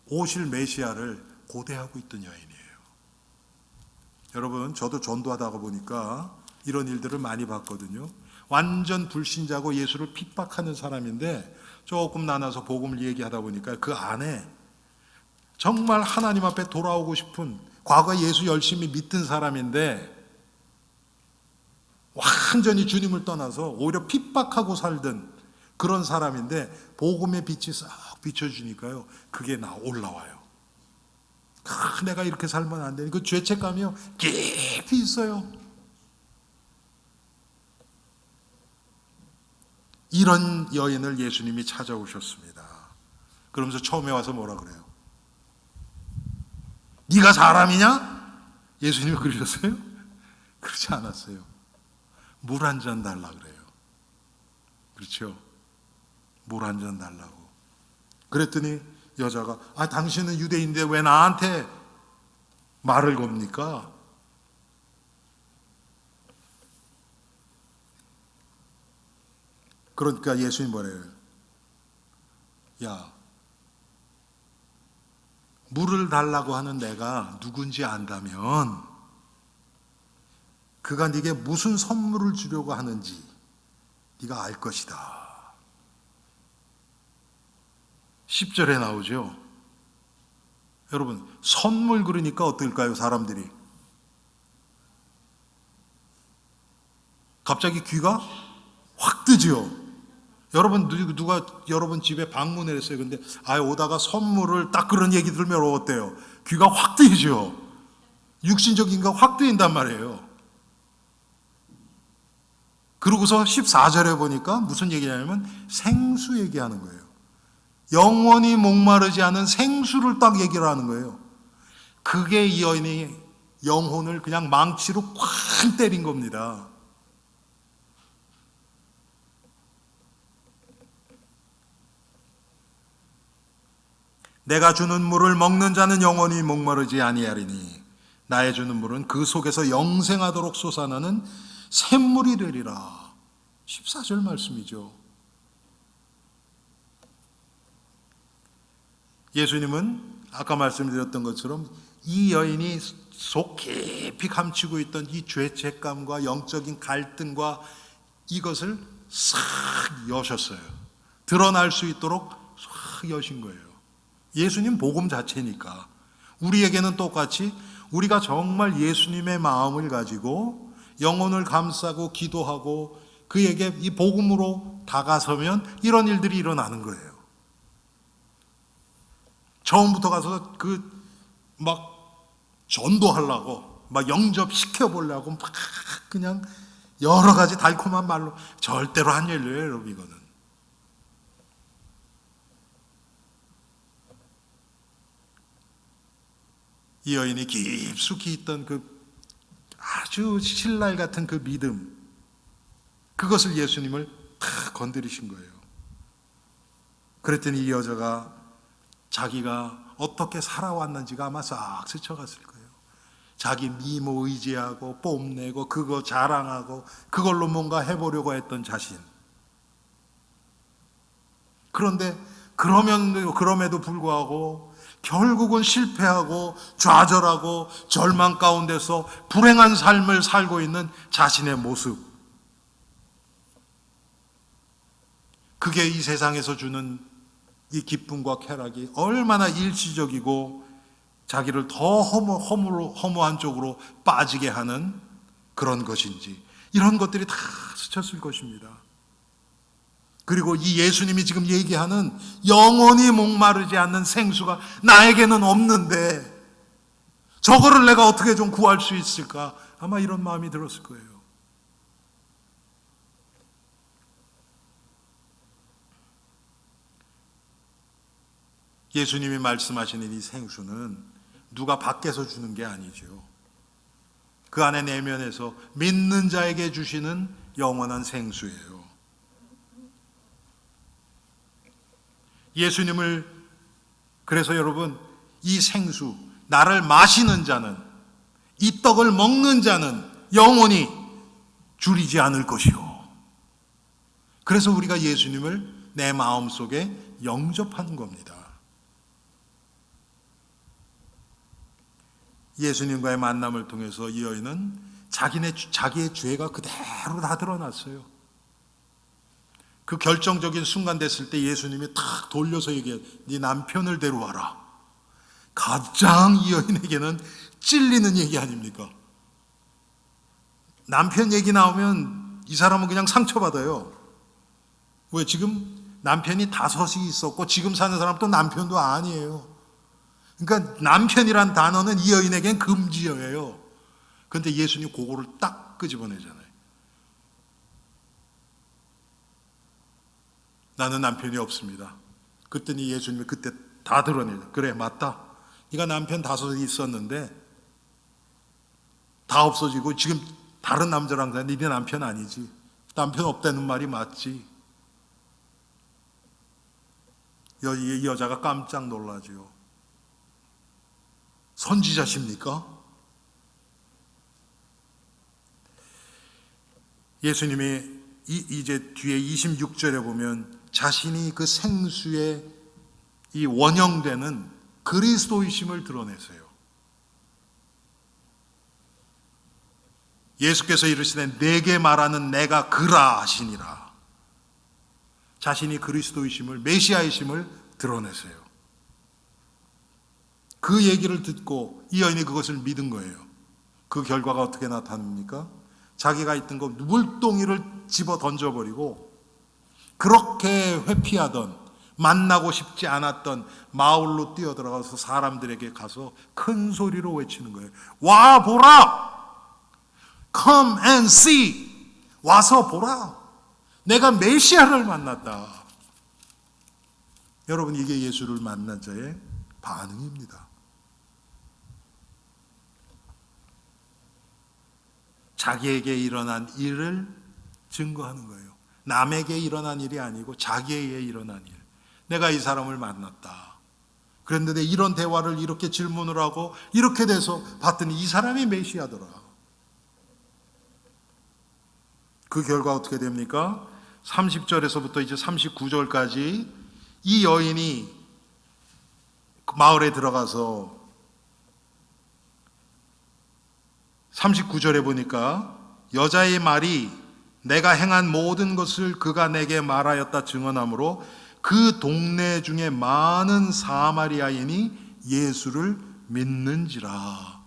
오실 메시아를 고대하고 있던 여인이에요. 여러분, 저도 전도하다가 보니까 이런 일들을 많이 봤거든요. 완전 불신자고 예수를 핍박하는 사람인데 조금 나눠서 복음을 얘기하다 보니까 그 안에 정말 하나님 앞에 돌아오고 싶은, 과거에 예수 열심히 믿던 사람인데 완전히 주님을 떠나서 오히려 핍박하고 살던 그런 사람인데 복음의 빛이 싹 비춰주니까요, 그게 올라와요. 내가 이렇게 살면 안 되니 그 죄책감이요 깊이 있어요. 이런 여인을 예수님이 찾아오셨습니다. 그러면서 처음에 와서 뭐라 그래요? 네가 사람이냐? 예수님이 그러셨어요? 그렇지 않았어요. 물 한 잔 달라 그래요. 그렇죠? 물 한 잔 달라고. 그랬더니 여자가 당신은 유대인인데 왜 나한테 말을 겁니까? 그러니까 예수님 뭐래요? 야, 물을 달라고 하는 내가 누군지 안다면 그가 네게 무슨 선물을 주려고 하는지 네가 알 것이다. 10절에 나오죠. 여러분, 선물 그러니까 어떨까요, 사람들이? 갑자기 귀가 확 뜨지요. 여러분 누가 여러분 집에 방문을 했어요. 근데 오다가 선물을 딱 그런 얘기 들으면 어때요? 귀가 확 뜨이죠. 육신적인 거 확 뜨인단 말이에요. 그러고서 14절에 보니까 무슨 얘기냐면 생수 얘기하는 거예요. 영원히 목마르지 않은 생수를 딱 얘기를 하는 거예요. 그게 이 여인의 영혼을 그냥 망치로 쾅 때린 겁니다. 내가 주는 물을 먹는 자는 영원히 목마르지 아니하리니 나의 주는 물은 그 속에서 영생하도록 솟아나는 샘물이 되리라. 14절 말씀이죠. 예수님은 아까 말씀드렸던 것처럼 이 여인이 속 깊이 감추고 있던 이 죄책감과 영적인 갈등과 이것을 싹 여셨어요. 드러날 수 있도록 싹 여신 거예요. 예수님 복음 자체니까. 우리에게는 똑같이 우리가 정말 예수님의 마음을 가지고 영혼을 감싸고 기도하고 그에게 이 복음으로 다가서면 이런 일들이 일어나는 거예요. 처음부터 가서 막 전도하려고 막 영접시켜보려고 막 그냥 여러 가지 달콤한 말로 절대로 안 열려요, 여러분. 이거는 이 여인이 깊숙이 있던 그 아주 신랄 같은 그 믿음, 그것을 예수님을 다 건드리신 거예요. 그랬더니 이 여자가 자기가 어떻게 살아왔는지가 아마 싹 스쳐갔을 거예요. 자기 미모 의지하고 뽐내고 그거 자랑하고 그걸로 뭔가 해보려고 했던 자신. 그런데 그럼에도 불구하고 결국은 실패하고 좌절하고 절망 가운데서 불행한 삶을 살고 있는 자신의 모습, 그게 이 세상에서 주는 이 기쁨과 쾌락이 얼마나 일시적이고 자기를 더 허무한 쪽으로 빠지게 하는 그런 것인지, 이런 것들이 다 스쳤을 것입니다. 그리고 이 예수님이 지금 얘기하는 영원히 목마르지 않는 생수가 나에게는 없는데 저거를 내가 어떻게 좀 구할 수 있을까? 아마 이런 마음이 들었을 거예요. 예수님이 말씀하시는 이 생수는 누가 밖에서 주는 게 아니죠. 그 안에 내면에서 믿는 자에게 주시는 영원한 생수예요. 예수님을, 그래서 여러분, 이 생수, 나를 마시는 자는, 이 떡을 먹는 자는 영원히 줄이지 않을 것이요. 그래서 우리가 예수님을 내 마음속에 영접하는 겁니다. 예수님과의 만남을 통해서 이 여인은 자기의 죄가 그대로 다 드러났어요. 그 결정적인 순간 됐을 때 예수님이 탁 돌려서 얘기해요. 네 남편을 데려와라. 가장 이 여인에게는 찔리는 얘기 아닙니까? 남편 얘기 나오면 이 사람은 그냥 상처받아요. 왜? 지금 남편이 5이 있었고 지금 사는 사람은 또 남편도 아니에요. 그러니까 남편이란 단어는 이 여인에겐 금지어예요. 그런데 예수님 그거를 딱 끄집어내잖아요. 나는 남편이 없습니다. 그랬더니 예수님이 그때 다 드러내요. 그래, 맞다. 네가 남편 5이 있었는데 다 없어지고 지금 다른 남자랑 사. 네 남편 아니지. 남편 없다는 말이 맞지. 이 여자가 깜짝 놀라죠. 선지자십니까? 예수님이 이제 뒤에 26절에 보면 자신이 그 생수의 이 원형되는 그리스도이심을 드러내세요. 예수께서 이르시되 내게 말하는 내가 그라 하시니라. 자신이 그리스도이심을, 메시아이심을 드러내세요. 그 얘기를 듣고 이 여인이 그것을 믿은 거예요. 그 결과가 어떻게 나타납니까? 자기가 있던 거 물동이를 집어 던져버리고 그렇게 회피하던, 만나고 싶지 않았던 마을로 뛰어들어가서 사람들에게 가서 큰 소리로 외치는 거예요. 와 보라! Come and see! 와서 보라! 내가 메시아를 만났다. 여러분, 이게 예수를 만난 자의 반응입니다. 자기에게 일어난 일을 증거하는 거예요. 남에게 일어난 일이 아니고 자기에게 일어난 일. 내가 이 사람을 만났다. 그런데 이런 대화를 이렇게 질문을 하고 이렇게 돼서 봤더니 이 사람이 메시아더라. 그 결과 어떻게 됩니까? 30절에서부터 이제 39절까지 이 여인이 마을에 들어가서 39절에 보니까 여자의 말이 내가 행한 모든 것을 그가 내게 말하였다 증언하므로 그 동네 중에 많은 사마리아인이 예수를 믿는지라.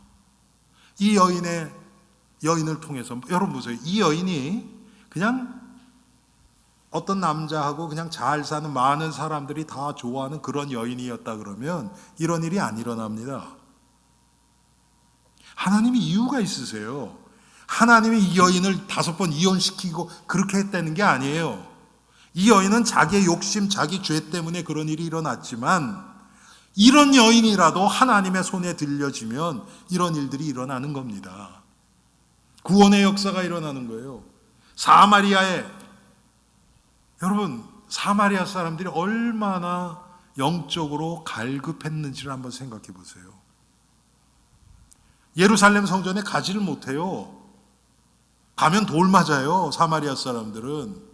이 여인을 통해서, 여러분 보세요. 이 여인이 그냥 어떤 남자하고 그냥 잘 사는 많은 사람들이 다 좋아하는 그런 여인이었다 그러면 이런 일이 안 일어납니다. 하나님이 이유가 있으세요. 하나님이 이 여인을 5번 이혼시키고 그렇게 했다는 게 아니에요. 이 여인은 자기의 욕심, 자기 죄 때문에 그런 일이 일어났지만 이런 여인이라도 하나님의 손에 들려지면 이런 일들이 일어나는 겁니다. 구원의 역사가 일어나는 거예요. 여러분, 사마리아 사람들이 얼마나 영적으로 갈급했는지를 한번 생각해 보세요. 예루살렘 성전에 가지를 못해요. 가면 돌 맞아요, 사마리아 사람들은.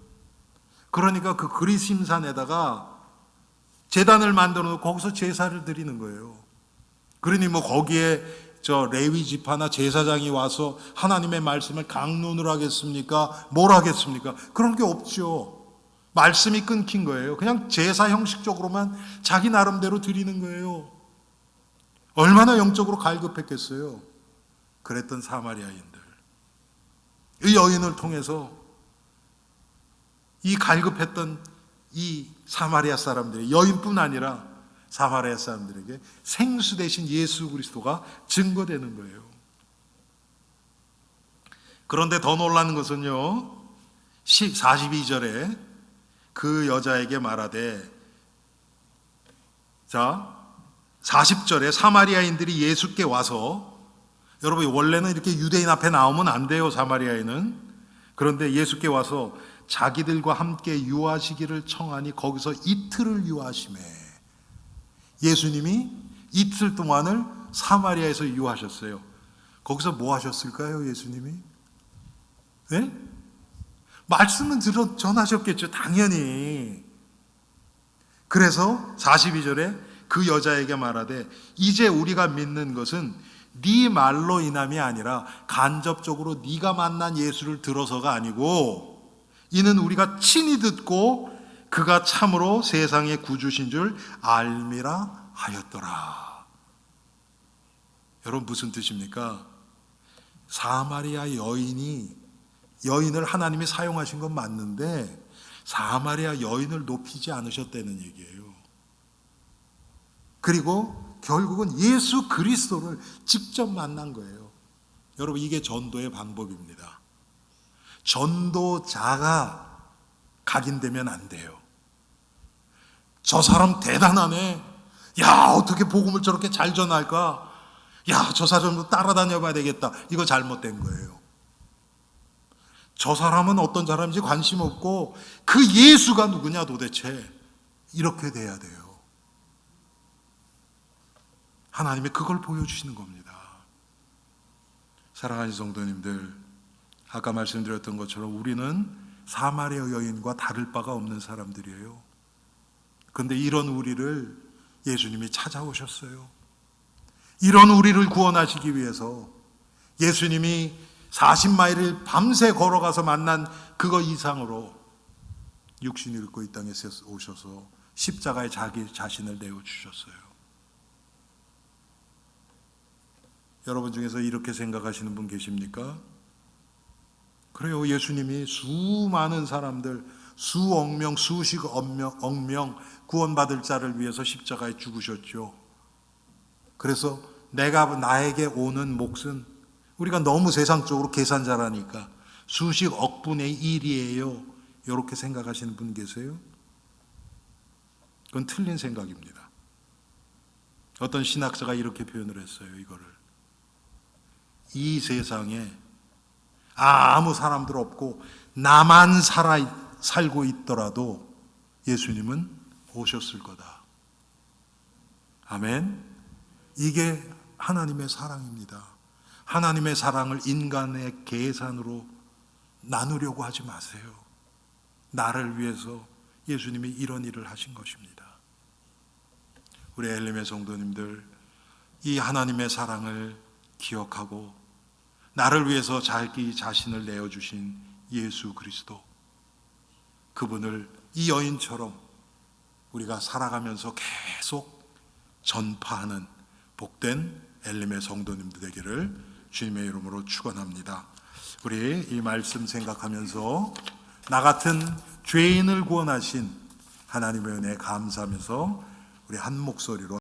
그러니까 그 그리심산에다가 제단을 만들어 놓고 거기서 제사를 드리는 거예요. 그러니 뭐 거기에 레위 지파나 제사장이 와서 하나님의 말씀을 강론을 하겠습니까? 뭘 하겠습니까? 그런 게 없죠. 말씀이 끊긴 거예요. 그냥 제사 형식적으로만 자기 나름대로 드리는 거예요. 얼마나 영적으로 갈급했겠어요. 그랬던 사마리아인들. 이 여인을 통해서 이 갈급했던 이 사마리아 사람들이, 여인뿐 아니라 사마리아 사람들에게 생수 대신 예수 그리스도가 증거되는 거예요. 그런데 더 놀라는 것은요, 42절에 그 여자에게 말하되, 자 40절에 사마리아인들이 예수께 와서, 여러분 원래는 이렇게 유대인 앞에 나오면 안 돼요, 사마리아인은. 그런데 예수께 와서 자기들과 함께 유하시기를 청하니 거기서 이틀을 유하시매. 예수님이 이틀 동안을 사마리아에서 유하셨어요. 거기서 뭐 하셨을까요, 예수님이? 네? 말씀은 전하셨겠죠, 당연히. 그래서 42절에 그 여자에게 말하되 이제 우리가 믿는 것은 네 말로 인함이 아니라 간접적으로 네가 만난 예수를 들어서가 아니고 이는 우리가 친히 듣고 그가 참으로 세상의 구주신 줄 알미라 하였더라. 여러분 무슨 뜻입니까? 사마리아 여인을 하나님이 사용하신 건 맞는데 사마리아 여인을 높이지 않으셨다는 얘기예요. 그리고 결국은 예수 그리스도를 직접 만난 거예요. 여러분 이게 전도의 방법입니다. 전도자가 각인되면 안 돼요. 저 사람 대단하네. 야, 어떻게 복음을 저렇게 잘 전할까? 야, 저 사람도 따라다녀 봐야 되겠다. 이거 잘못된 거예요. 저 사람은 어떤 사람인지 관심 없고 그 예수가 누구냐 도대체, 이렇게 돼야 돼요. 하나님이 그걸 보여주시는 겁니다. 사랑하는 성도님들, 아까 말씀드렸던 것처럼 우리는 사마리아 여인과 다를 바가 없는 사람들이에요. 그런데 이런 우리를 예수님이 찾아오셨어요. 이런 우리를 구원하시기 위해서 예수님이 40마일을 밤새 걸어가서 만난 그거 이상으로 육신을 입고 이 땅에 오셔서 십자가에 자기 자신을 내어주셨어요. 여러분 중에서 이렇게 생각하시는 분 계십니까? 그래요. 예수님이 수많은 사람들, 수억 명, 수십 억 명 구원받을 자를 위해서 십자가에 죽으셨죠. 그래서 나에게 오는 몫은, 우리가 너무 세상적으로 계산자라니까 수십 억 분의 1이에요. 이렇게 생각하시는 분 계세요? 그건 틀린 생각입니다. 어떤 신학자가 이렇게 표현을 했어요. 이거를, 이 세상에 아무 사람들 없고 나만 살고 있더라도 예수님은 오셨을 거다. 아멘. 이게 하나님의 사랑입니다. 하나님의 사랑을 인간의 계산으로 나누려고 하지 마세요. 나를 위해서 예수님이 이런 일을 하신 것입니다. 우리 엘림의 성도님들, 이 하나님의 사랑을 기억하고 나를 위해서 자기 자신을 내어주신 예수 그리스도, 그분을 이 여인처럼 우리가 살아가면서 계속 전파하는 복된 엘림의 성도님들 되기를 주님의 이름으로 축원합니다. 우리 이 말씀 생각하면서 나 같은 죄인을 구원하신 하나님의 은혜에 감사하면서 우리 한 목소리로